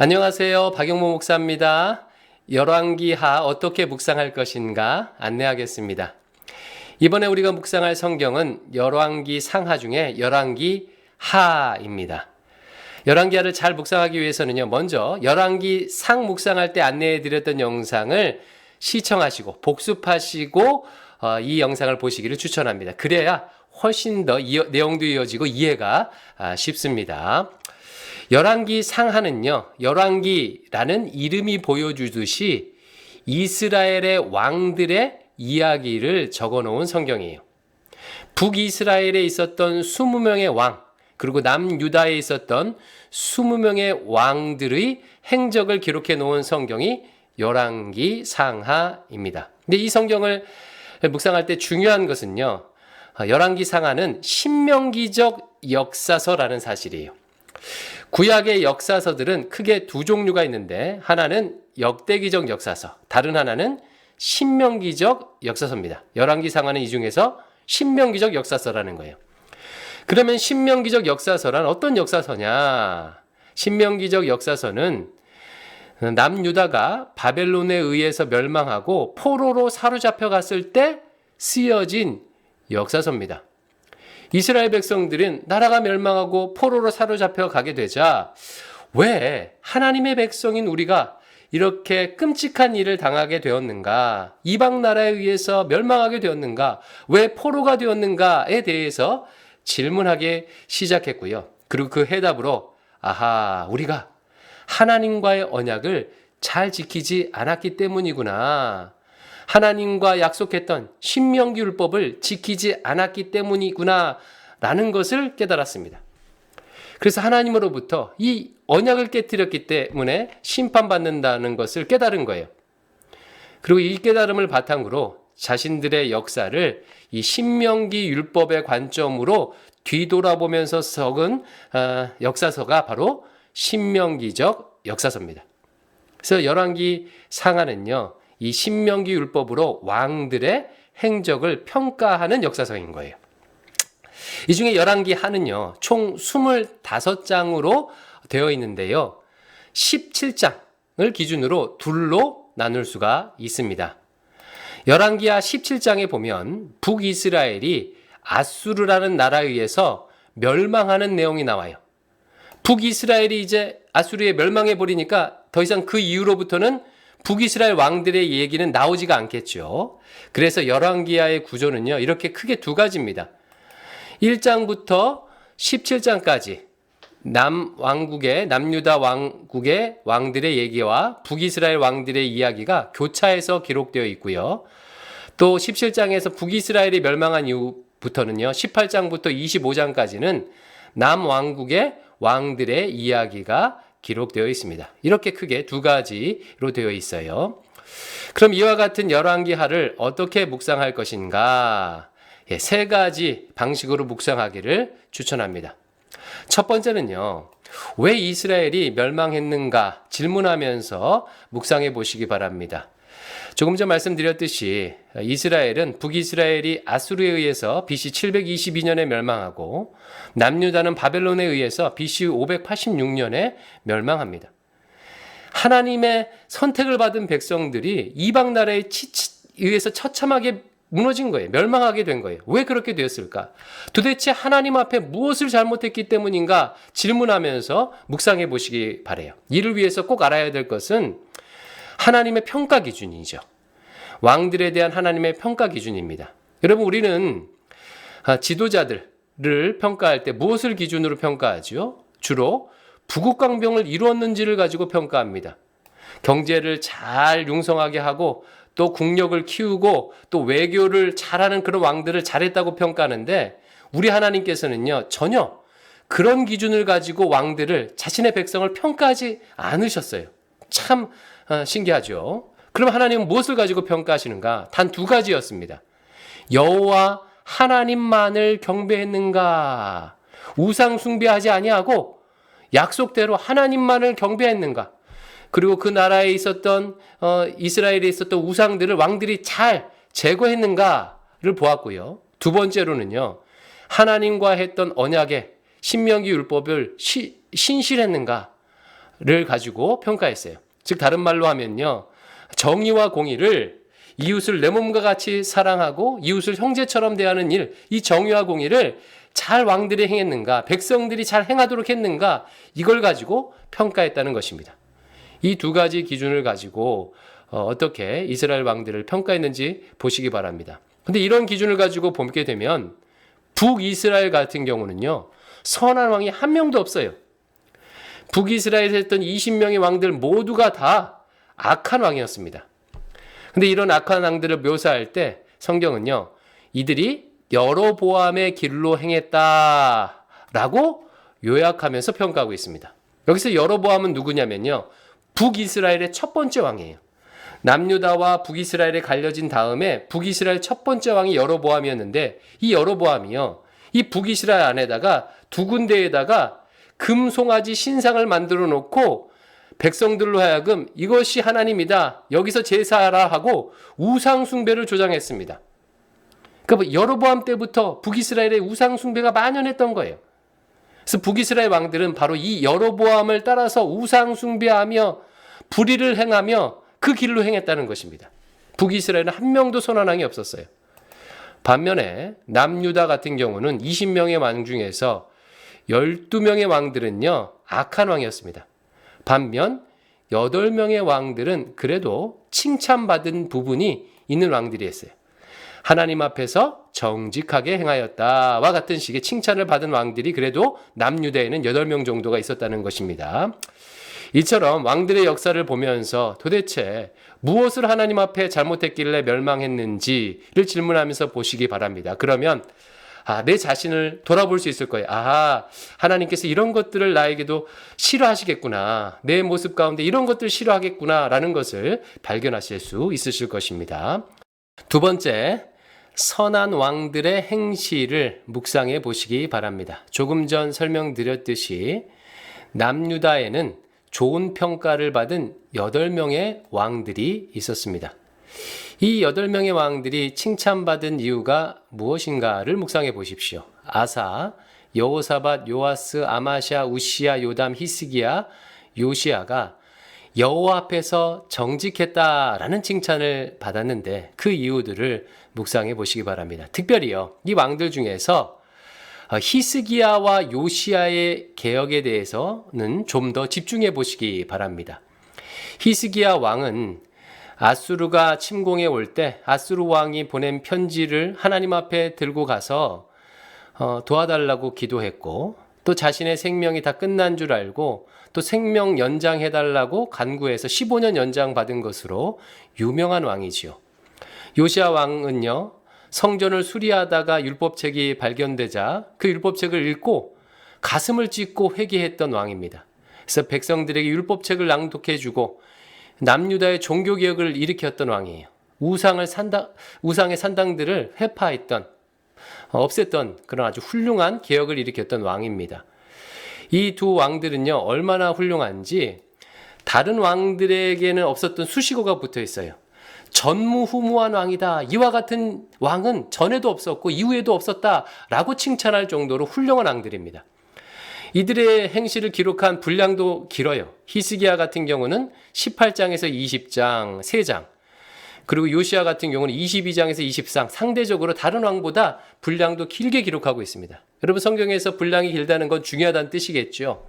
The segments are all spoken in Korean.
안녕하세요. 박용모 목사입니다. 열왕기하 어떻게 묵상할 것인가 안내하겠습니다. 이번에 우리가 묵상할 성경은 열왕기 상하 중에 열왕기하입니다. 열왕기하를 잘 묵상하기 위해서는요, 먼저 열왕기 상 묵상할 때 안내해드렸던 영상을 시청하시고 복습하시고 이 영상을 보시기를 추천합니다. 그래야 훨씬 더 내용도 이어지고 이해가 쉽습니다. 열왕기 상하는요, 열왕기라는 이름이 보여주듯이 이스라엘의 왕들의 이야기를 적어 놓은 성경이에요. 북이스라엘에 있었던 20명의 왕, 그리고 남유다에 있었던 20명의 왕들의 행적을 기록해 놓은 성경이 열왕기 상하입니다. 근데 이 성경을 묵상할 때 중요한 것은요, 열왕기 상하는 신명기적 역사서라는 사실이에요. 구약의 역사서들은 크게 두 종류가 있는데 하나는 역대기적 역사서, 다른 하나는 신명기적 역사서입니다. 열왕기 상하는 이 중에서 신명기적 역사서라는 거예요. 그러면 신명기적 역사서란 어떤 역사서냐? 신명기적 역사서는 남유다가 바벨론에 의해서 멸망하고 포로로 사로잡혀 갔을 때 쓰여진 역사서입니다. 이스라엘 백성들은 나라가 멸망하고 포로로 사로잡혀 가게 되자 왜 하나님의 백성인 우리가 이렇게 끔찍한 일을 당하게 되었는가? 이방 나라에 의해서 멸망하게 되었는가? 왜 포로가 되었는가에 대해서 질문하기 시작했고요. 그리고 그 해답으로 우리가 하나님과의 언약을 잘 지키지 않았기 때문이구나. 하나님과 약속했던 신명기 율법을 지키지 않았기 때문이구나 라는 것을 깨달았습니다. 그래서 하나님으로부터 이 언약을 깨뜨렸기 때문에 심판받는다는 것을 깨달은 거예요. 그리고 이 깨달음을 바탕으로 자신들의 역사를 이 신명기 율법의 관점으로 뒤돌아보면서 적은 역사서가 바로 신명기적 역사서입니다. 그래서 열왕기 상하는요, 이 신명기 율법으로 왕들의 행적을 평가하는 역사서인 거예요. 이 중에 열왕기 하는요, 총 25장으로 되어 있는데요, 17장을 기준으로 둘로 나눌 수가 있습니다. 열왕기하 17장에 보면 북이스라엘이 아수르라는 나라에 의해서 멸망하는 내용이 나와요. 북이스라엘이 이제 아수르에 멸망해 버리니까 더 이상 그 이후로부터는 북이스라엘 왕들의 얘기는 나오지가 않겠죠. 그래서 열왕기하의 구조는요, 이렇게 크게 두 가지입니다. 1장부터 17장까지 남유다 왕국의 왕들의 얘기와 북이스라엘 왕들의 이야기가 교차해서 기록되어 있고요. 또 17장에서 북이스라엘이 멸망한 이후부터는요, 18장부터 25장까지는 남왕국의 왕들의 이야기가 기록되어 있습니다. 이렇게 크게 두 가지로 되어 있어요. 그럼 이와 같은 열왕기하를 어떻게 묵상할 것인가? 세 가지 방식으로 묵상하기를 추천합니다. 첫 번째는요, 왜 이스라엘이 멸망했는가 질문하면서 묵상해 보시기 바랍니다. 조금 전 말씀드렸듯이 이스라엘은 북이스라엘이 아수르에 의해서 BC 722년에 멸망하고 남유다는 바벨론에 의해서 BC 586년에 멸망합니다. 하나님의 선택을 받은 백성들이 이방 나라에 의해서 처참하게 무너진 거예요. 멸망하게 된 거예요. 왜 그렇게 되었을까? 도대체 하나님 앞에 무엇을 잘못했기 때문인가 질문하면서 묵상해 보시기 바라요. 이를 위해서 꼭 알아야 될 것은 하나님의 평가 기준이죠. 왕들에 대한 하나님의 평가 기준입니다. 여러분, 우리는 지도자들을 평가할 때 무엇을 기준으로 평가하죠? 주로 부국강병을 이루었는지를 가지고 평가합니다. 경제를 잘 융성하게 하고 또 국력을 키우고 또 외교를 잘하는 그런 왕들을 잘했다고 평가하는데, 우리 하나님께서는요, 전혀 그런 기준을 가지고 왕들을, 자신의 백성을 평가하지 않으셨어요. 참 신기하죠. 그럼 하나님은 무엇을 가지고 평가하시는가? 단 두 가지였습니다. 여호와 하나님만을 경배했는가? 우상 숭배하지 아니하고 약속대로 하나님만을 경배했는가? 그리고 그 나라에 있었던 이스라엘에 있었던 우상들을 왕들이 잘 제거했는가를 보았고요. 두 번째로는요, 하나님과 했던 언약의 신명기 율법을 신실했는가를 가지고 평가했어요. 즉 다른 말로 하면요, 정의와 공의를, 이웃을 내 몸과 같이 사랑하고 이웃을 형제처럼 대하는 일, 이 정의와 공의를 잘 왕들이 행했는가, 백성들이 잘 행하도록 했는가, 이걸 가지고 평가했다는 것입니다. 이 두 가지 기준을 가지고 어떻게 이스라엘 왕들을 평가했는지 보시기 바랍니다. 근데 이런 기준을 가지고 보게 되면 북이스라엘 같은 경우는요, 선한 왕이 한 명도 없어요. 북이스라엘에 했던 20명의 왕들 모두가 다 악한 왕이었습니다. 근데 이런 악한 왕들을 묘사할 때 성경은요, 이들이 여로보암의 길로 행했다라고 요약하면서 평가하고 있습니다. 여기서 여로보암은 누구냐면요, 북이스라엘의 첫 번째 왕이에요. 남유다와 북이스라엘에 갈려진 다음에 북이스라엘 첫 번째 왕이 여로보암이었는데, 이 여로보암이요, 이 북이스라엘 안에다가 두 군데에다가 금송아지 신상을 만들어 놓고 백성들로 하여금 이것이 하나님이다, 여기서 제사하라 하고 우상 숭배를 조장했습니다. 그러니까 여로보암 때부터 북이스라엘의 우상 숭배가 만연했던 거예요. 그래서 북이스라엘 왕들은 바로 이 여로보암을 따라서 우상 숭배하며 불의를 행하며 그 길로 행했다는 것입니다. 북이스라엘은 한 명도 선한 왕이 없었어요. 반면에 남유다 같은 경우는 20명의 왕 중에서 12명의 왕들은요, 악한 왕이었습니다. 반면 8명의 왕들은 그래도 칭찬받은 부분이 있는 왕들이었어요. 하나님 앞에서 정직하게 행하였다와 같은 식의 칭찬을 받은 왕들이 그래도 남유다에는 8명 정도가 있었다는 것입니다. 이처럼 왕들의 역사를 보면서 도대체 무엇을 하나님 앞에 잘못했길래 멸망했는지를 질문하면서 보시기 바랍니다. 그러면 내 자신을 돌아볼 수 있을 거예요. 하나님께서 이런 것들을 나에게도 싫어하시겠구나, 내 모습 가운데 이런 것들을 싫어하겠구나 라는 것을 발견하실 수 있으실 것입니다. 두 번째, 선한 왕들의 행실을 묵상해 보시기 바랍니다. 조금 전 설명드렸듯이 남유다에는 좋은 평가를 받은 8명의 왕들이 있었습니다. 이 8명의 왕들이 칭찬받은 이유가 무엇인가를 묵상해 보십시오. 아사, 여호사밧, 요아스, 아마샤, 우시야, 요담, 히스기야, 요시야가 여호와 앞에서 정직했다라는 칭찬을 받았는데 그 이유들을 묵상해 보시기 바랍니다. 특별히요, 이 왕들 중에서 히스기야와 요시야의 개혁에 대해서는 좀 더 집중해 보시기 바랍니다. 히스기야 왕은 아수르가 침공해 올 때 아수르 왕이 보낸 편지를 하나님 앞에 들고 가서 도와달라고 기도했고, 또 자신의 생명이 다 끝난 줄 알고 또 생명 연장해달라고 간구해서 15년 연장받은 것으로 유명한 왕이지요. 요시야 왕은요, 성전을 수리하다가 율법책이 발견되자 그 율법책을 읽고 가슴을 찢고 회개했던 왕입니다. 그래서 백성들에게 율법책을 낭독해주고 남유다의 종교개혁을 일으켰던 왕이에요. 우상의 산당들을 회파했던, 없앴던 그런 아주 훌륭한 개혁을 일으켰던 왕입니다. 이 두 왕들은요, 얼마나 훌륭한지 다른 왕들에게는 없었던 수식어가 붙어 있어요. 전무후무한 왕이다, 이와 같은 왕은 전에도 없었고 이후에도 없었다라고 칭찬할 정도로 훌륭한 왕들입니다. 이들의 행실을 기록한 분량도 길어요. 히스기야 같은 경우는 18장에서 20장 3장, 그리고 요시야 같은 경우는 22장에서 20장, 상대적으로 다른 왕보다 분량도 길게 기록하고 있습니다. 여러분, 성경에서 분량이 길다는 건 중요하다는 뜻이겠죠.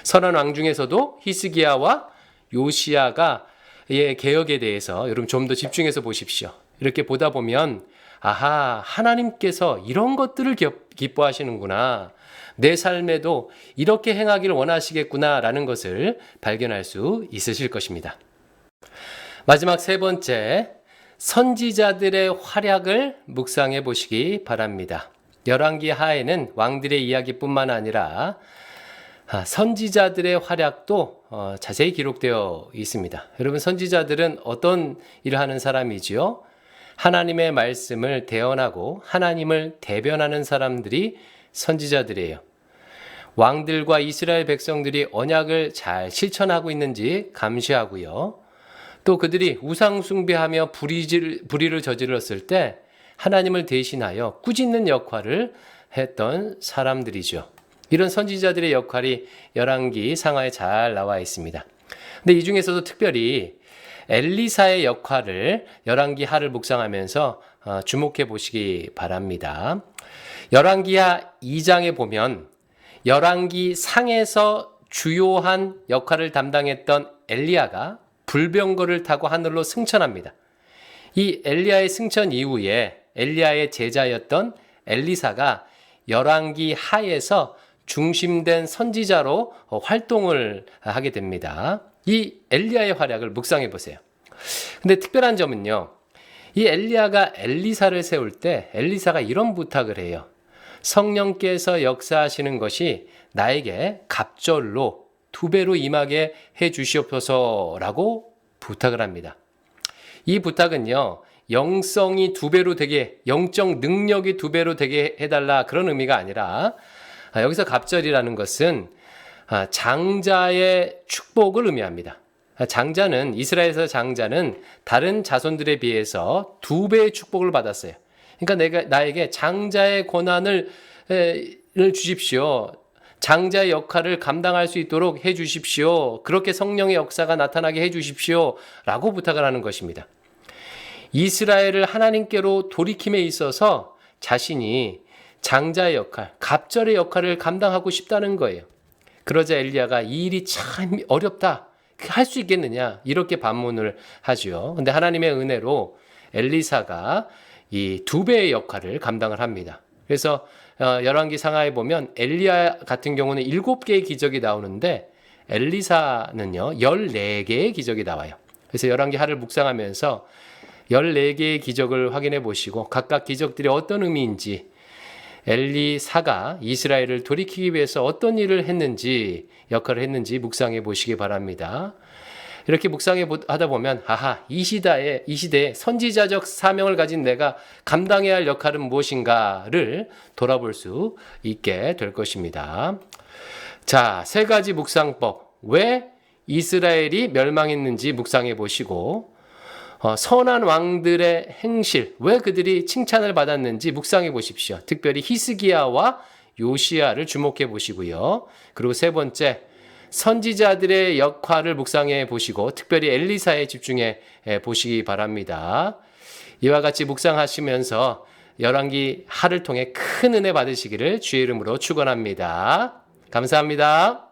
선한 왕 중에서도 히스기야와 요시야가 개혁에 대해서 여러분 좀 더 집중해서 보십시오. 이렇게 보다 보면 하나님께서 이런 것들을 기뻐하시는구나, 내 삶에도 이렇게 행하기를 원하시겠구나 라는 것을 발견할 수 있으실 것입니다. 마지막 세 번째, 선지자들의 활약을 묵상해 보시기 바랍니다. 열왕기 하에는 왕들의 이야기뿐만 아니라 선지자들의 활약도 자세히 기록되어 있습니다. 여러분, 선지자들은 어떤 일을 하는 사람이지요? 하나님의 말씀을 대언하고 하나님을 대변하는 사람들이 선지자들이에요. 왕들과 이스라엘 백성들이 언약을 잘 실천하고 있는지 감시하고요, 또 그들이 우상 숭배하며 불의를 저질렀을 때 하나님을 대신하여 꾸짖는 역할을 했던 사람들이죠. 이런 선지자들의 역할이 열왕기 상하에 잘 나와 있습니다. 근데 이 중에서도 특별히 엘리사의 역할을 열왕기 하를 묵상하면서 주목해 보시기 바랍니다. 열왕기하 2장에 보면 열왕기 상에서 주요한 역할을 담당했던 엘리야가 불병거를 타고 하늘로 승천합니다. 이 엘리야의 승천 이후에 엘리야의 제자였던 엘리사가 열왕기 하에서 중심된 선지자로 활동을 하게 됩니다. 이 엘리야의 활약을 묵상해 보세요. 근데 특별한 점은요, 이 엘리야가 엘리사를 세울 때 엘리사가 이런 부탁을 해요. 성령께서 역사하시는 것이 나에게 갑절로 2배로 임하게 해 주시옵소서라고 부탁을 합니다. 이 부탁은요, 영성이 2배로 되게, 영적 능력이 2배로 되게 해달라 그런 의미가 아니라, 여기서 갑절이라는 것은 장자의 축복을 의미합니다. 장자는, 이스라엘에서 장자는 다른 자손들에 비해서 2배의 축복을 받았어요. 그러니까 나에게 장자의 권한을 주십시오. 장자의 역할을 감당할 수 있도록 해 주십시오. 그렇게 성령의 역사가 나타나게 해 주십시오. 라고 부탁을 하는 것입니다. 이스라엘을 하나님께로 돌이킴에 있어서 자신이 장자의 역할, 갑절의 역할을 감당하고 싶다는 거예요. 그러자 엘리야가 이 일이 참 어렵다. 할 수 있겠느냐? 이렇게 반문을 하죠. 근데 하나님의 은혜로 엘리사가 이 2배의 역할을 감당을 합니다. 그래서 열왕기 상하에 보면 엘리야 같은 경우는 7개의 기적이 나오는데 엘리사는요 14개의 기적이 나와요. 그래서 열왕기 하를 묵상하면서 14개의 기적을 확인해 보시고 각각 기적들이 어떤 의미인지, 엘리사가 이스라엘을 돌이키기 위해서 어떤 일을 했는지, 역할을 했는지 묵상해 보시기 바랍니다. 이렇게 묵상해 하다 보면 이 시대에 선지자적 사명을 가진 내가 감당해야 할 역할은 무엇인가를 돌아볼 수 있게 될 것입니다. 자, 3가지 묵상법. 왜 이스라엘이 멸망했는지 묵상해 보시고, 선한 왕들의 행실, 왜 그들이 칭찬을 받았는지 묵상해 보십시오. 특별히 히스기야와 요시야를 주목해 보시고요. 그리고 3번째, 선지자들의 역할을 묵상해 보시고 특별히 엘리사에 집중해 보시기 바랍니다. 이와 같이 묵상하시면서 열왕기 하를 통해 큰 은혜 받으시기를 주의 이름으로 축원합니다. 감사합니다.